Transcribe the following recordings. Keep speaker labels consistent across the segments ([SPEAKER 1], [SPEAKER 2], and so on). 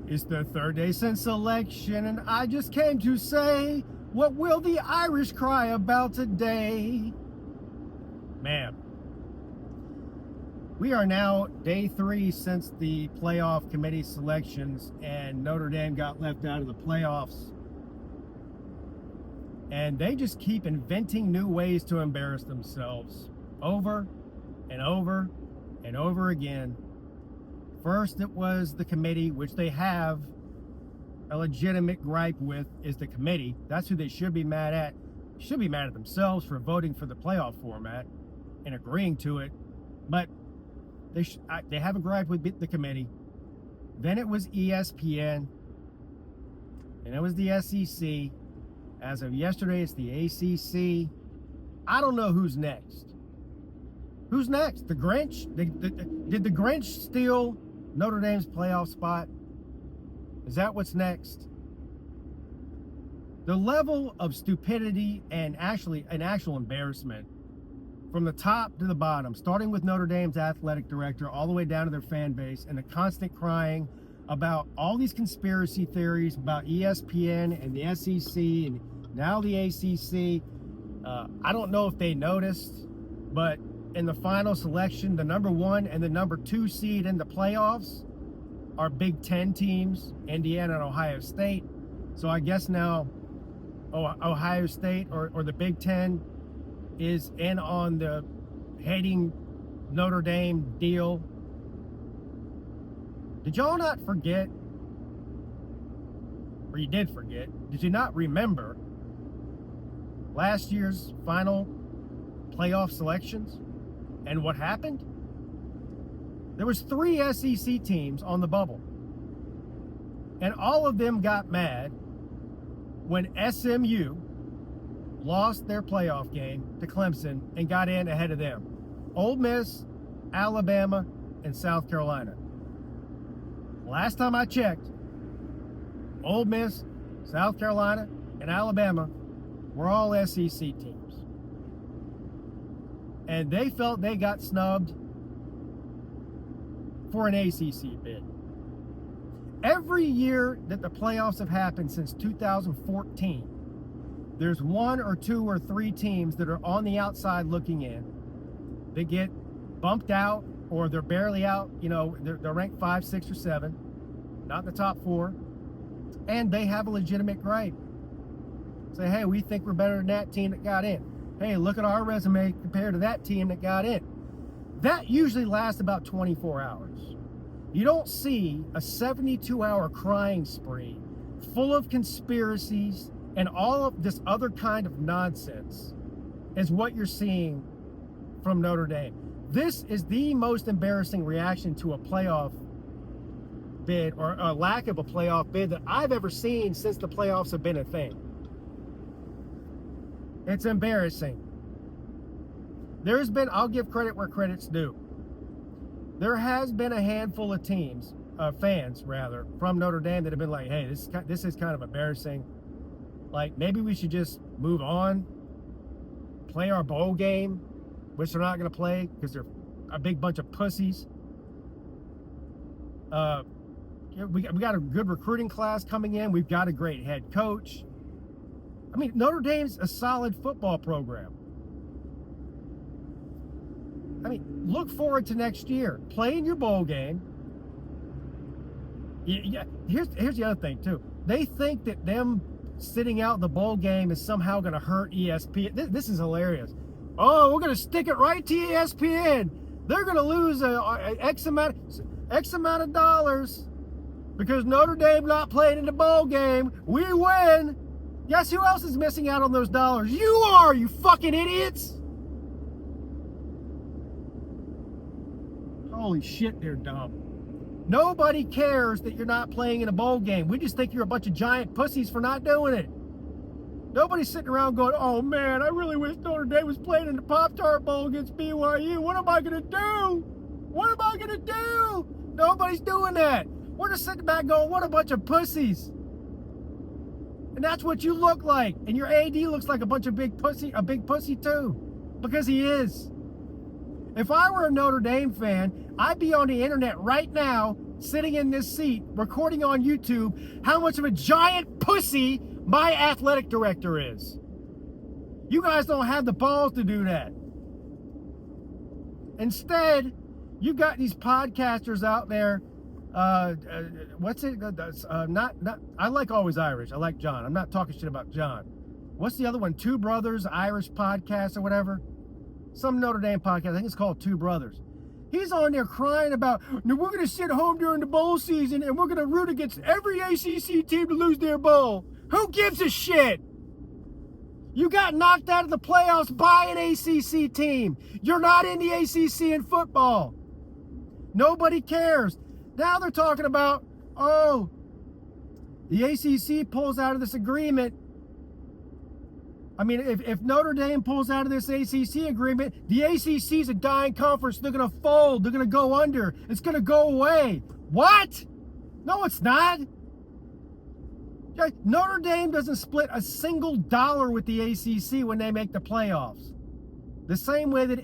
[SPEAKER 1] It's the third day since election, and I just came to say, what will the Irish cry about today? Man, we are now day 3 since the playoff committee selections, and Notre Dame got left out of the playoffs. And they just keep inventing new ways to embarrass themselves over and over and over again. First, it was the committee, which they have a legitimate gripe with, is the committee. That's who they should be mad at. Should be mad at themselves for voting for the playoff format and agreeing to it. But they have a gripe with the committee. Then it was ESPN. And it was the SEC. As of yesterday, it's the ACC. I don't know who's next. Who's next? The Grinch? Did the Grinch steal Notre Dame's playoff spot? Is that what's next? The level of stupidity and an actual embarrassment from the top to the bottom, starting with Notre Dame's athletic director all the way down to their fan base, and the constant crying about all these conspiracy theories about ESPN and the SEC and now the ACC. I don't know if they noticed, but in the final selection, the number 1 and the number 2 seed in the playoffs are Big Ten teams, Indiana and Ohio State. So I guess now Ohio State or the Big Ten is in on the hating Notre Dame deal. Did y'all not forget, or you did forget, did you not remember last year's final playoff selections and what happened? There was 3 SEC teams on the bubble, and all of them got mad when SMU lost their playoff game to Clemson and got in ahead of them. Ole Miss, Alabama, and South Carolina. Last time I checked, Ole Miss, South Carolina, and Alabama were all SEC teams. And they felt they got snubbed for an ACC bid. Every year that the playoffs have happened since 2014, there's 1 or 2 or 3 teams that are on the outside looking in. They get bumped out, or they're barely out. You know, they're ranked 5, 6, or 7, not in the top 4, and they have a legitimate gripe. Say, hey, we think we're better than that team that got in. Hey, look at our resume compared to that team that got in. That usually lasts about 24 hours. You don't see a 72-hour crying spree full of conspiracies and all of this other kind of nonsense is what you're seeing from Notre Dame. This is the most embarrassing reaction to a playoff bid, or a lack of a playoff bid, that I've ever seen since the playoffs have been a thing. It's embarrassing. There's been, I'll give credit where credit's due. There has been a handful of teams, fans rather, from Notre Dame that have been like, hey, this is kind of embarrassing. Like, maybe we should just move on, play our bowl game, which they're not going to play because they're a big bunch of pussies. We got a good recruiting class coming in. We've got a great head coach. I mean, Notre Dame's a solid football program. I mean, look forward to next year. Play in your bowl game. Yeah, here's the other thing, too. They think that them sitting out the bowl game is somehow going to hurt ESPN. This is hilarious. Oh, we're going to stick it right to ESPN. They're going to lose a X amount of dollars because Notre Dame not playing in the bowl game. We win. Guess who else is missing out on those dollars? You are, you fucking idiots. Holy shit, they're dumb. Nobody cares that you're not playing in a bowl game. We just think you're a bunch of giant pussies for not doing it. Nobody's sitting around going, oh man, I really wish Notre Dame was playing in the Pop-Tart Bowl against BYU. What am I going to do? What am I going to do? Nobody's doing that. We're just sitting back going, what a bunch of pussies. And that's what you look like. And your AD looks like a big pussy too. Because he is. If I were a Notre Dame fan, I'd be on the internet right now sitting in this seat, recording on YouTube, how much of a giant pussy my athletic director is. You guys don't have the balls to do that. Instead, you got these podcasters out there. What's it? I like Always Irish. I like John. I'm not talking shit about John. What's the other one? Two Brothers Irish podcast or whatever. Some Notre Dame podcast. I think it's called Two Brothers. He's on there crying about, no, we're going to sit home during the bowl season and we're going to root against every ACC team to lose their bowl. Who gives a shit? You got knocked out of the playoffs by an ACC team. You're not in the ACC in football. Nobody cares. Now they're talking about, oh, the ACC pulls out of this agreement. I mean, if Notre Dame pulls out of this ACC agreement, the ACC is a dying conference. They're going to fold. They're going to go under. It's going to go away. What? No, it's not. Notre Dame doesn't split a single dollar with the ACC when they make the playoffs. The same way that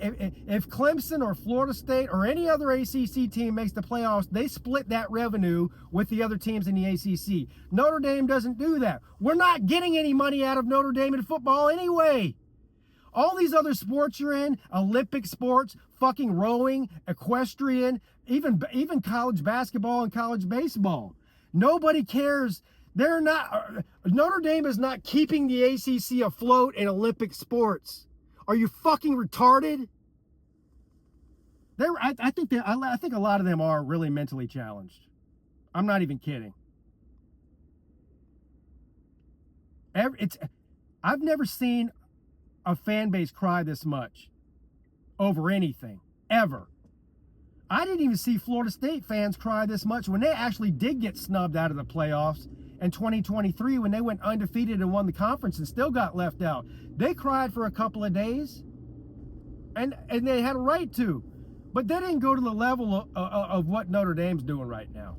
[SPEAKER 1] if Clemson or Florida State or any other ACC team makes the playoffs, they split that revenue with the other teams in the ACC. Notre Dame doesn't do that. We're not getting any money out of Notre Dame in football anyway. All these other sports you're in, Olympic sports, fucking rowing, equestrian, even college basketball and college baseball. Nobody cares. They're not. Notre Dame is not keeping the ACC afloat in Olympic sports. Are you fucking retarded? I think a lot of them are really mentally challenged. I'm not even kidding. I've never seen a fan base cry this much over anything, ever. I didn't even see Florida State fans cry this much when they actually did get snubbed out of the playoffs in 2023 when they went undefeated and won the conference and still got left out. They cried for a couple of days, and they had a right to, but they didn't go to the level of what Notre Dame's doing right now.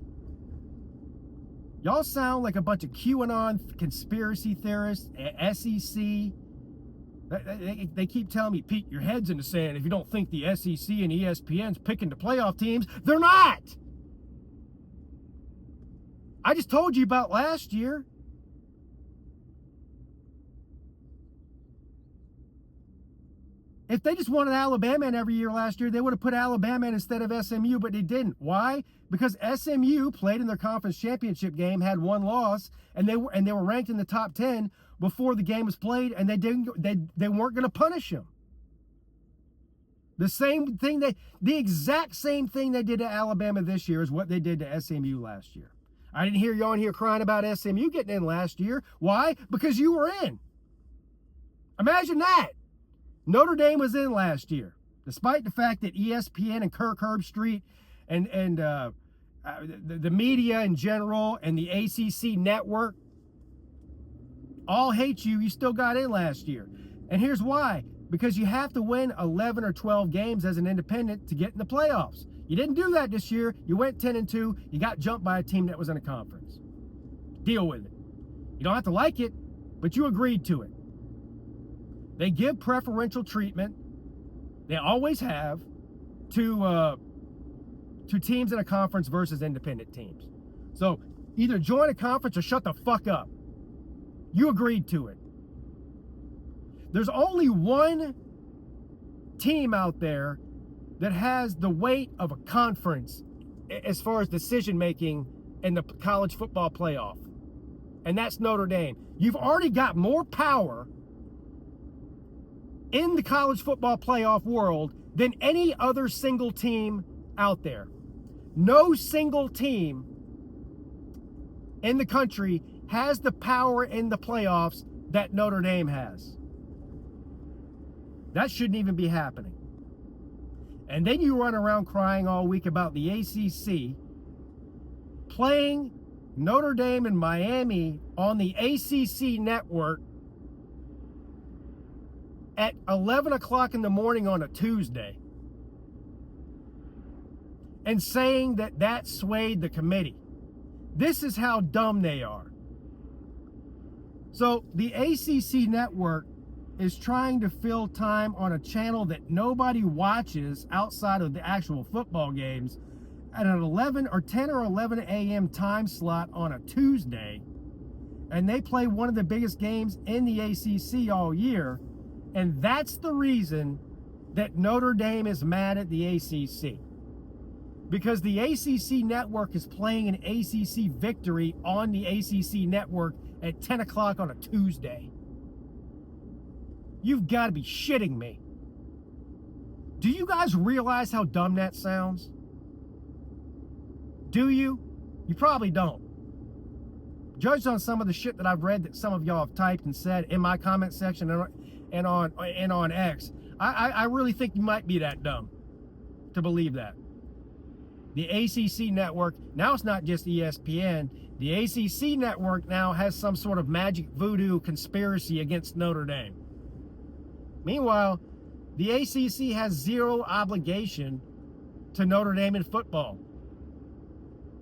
[SPEAKER 1] Y'all sound like a bunch of QAnon conspiracy theorists, SEC. They keep telling me, Pete, your head's in the sand if you don't think the SEC and ESPN's picking the playoff teams. They're not. I just told you about last year. If they just wanted Alabama in every year last year, they would have put Alabama in instead of SMU, but they didn't. Why? Because SMU played in their conference championship game, had one loss, and they were ranked in the top 10 before the game was played, and they weren't going to punish them. The exact same thing they did to Alabama this year is what they did to SMU last year. I didn't hear you on here crying about SMU getting in last year. Why? Because you were in. Imagine that. Notre Dame was in last year, despite the fact that ESPN and Kirk Herbstreit and the media in general and the ACC network all hate you. You still got in last year. And here's why. Because you have to win 11 or 12 games as an independent to get in the playoffs. You didn't do that this year. You went 10-2. You got jumped by a team that was in a conference. Deal with it. You don't have to like it, but you agreed to it. They give preferential treatment. They always have to teams in a conference versus independent teams. So either join a conference or shut the fuck up. You agreed to it. There's only one team out there that has the weight of a conference as far as decision making in the college football playoff, and that's Notre Dame. You've already got more power in the college football playoff world than any other single team out there. No single team in the country has the power in the playoffs that Notre Dame has. That shouldn't even be happening. And then you run around crying all week about the ACC playing Notre Dame and Miami on the ACC network at 11 o'clock in the morning on a Tuesday and saying that swayed the committee. This is how dumb they are. So the ACC network is trying to fill time on a channel that nobody watches outside of the actual football games at an 11 or 10 or 11 a.m. time slot on a Tuesday, and they play one of the biggest games in the ACC all year, and that's the reason that Notre Dame is mad at the ACC. Because the ACC network is playing an ACC victory on the ACC network at 10 o'clock on a Tuesday. You've got to be shitting me. Do you guys realize how dumb that sounds? Do you? You probably don't. Judged on some of the shit that I've read that some of y'all have typed and said in my comment section and on X, I really think you might be that dumb to believe that. The ACC network, now it's not just ESPN, the ACC network now has some sort of magic voodoo conspiracy against Notre Dame. Meanwhile, the ACC has zero obligation to Notre Dame in football.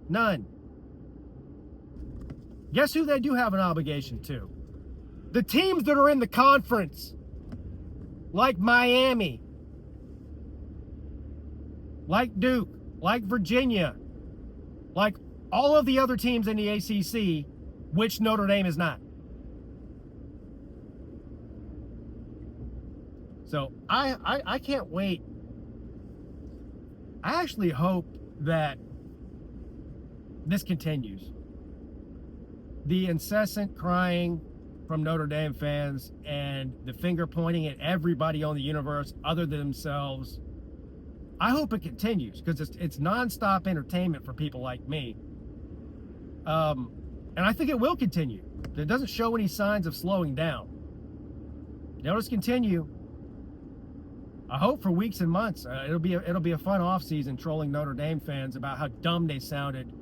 [SPEAKER 1] None. Guess who they do have an obligation to? The teams that are in the conference. Like Miami. Like Duke. Like Virginia. Like all of the other teams in the ACC, which Notre Dame is not. So I can't wait. I actually hope that this continues. The incessant crying from Notre Dame fans and the finger pointing at everybody on the universe other than themselves. I hope it continues because it's nonstop entertainment for people like me. And I think it will continue. It doesn't show any signs of slowing down. It'll just continue. I hope for weeks and months. It'll be a fun off season trolling Notre Dame fans about how dumb they sounded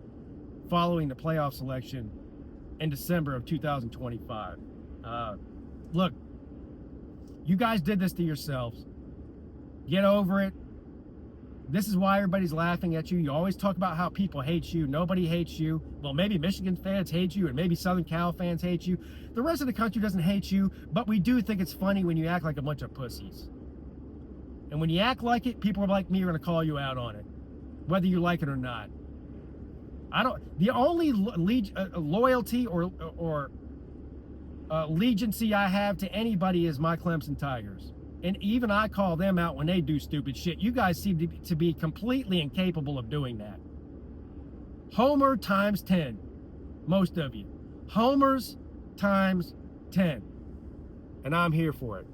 [SPEAKER 1] following the playoff selection in December of 2025. Look, you guys did this to yourselves. Get over it. This is why everybody's laughing at you. You always talk about how people hate you. Nobody hates you. Well, maybe Michigan fans hate you, and maybe Southern Cal fans hate you. The rest of the country doesn't hate you, but we do think it's funny when you act like a bunch of pussies. And when you act like it, people like me are going to call you out on it, whether you like it or not. The only loyalty or allegiancy I have to anybody is my Clemson Tigers. And even I call them out when they do stupid shit. You guys seem to be completely incapable of doing that. Homer times 10. Most of you. Homers times 10. And I'm here for it.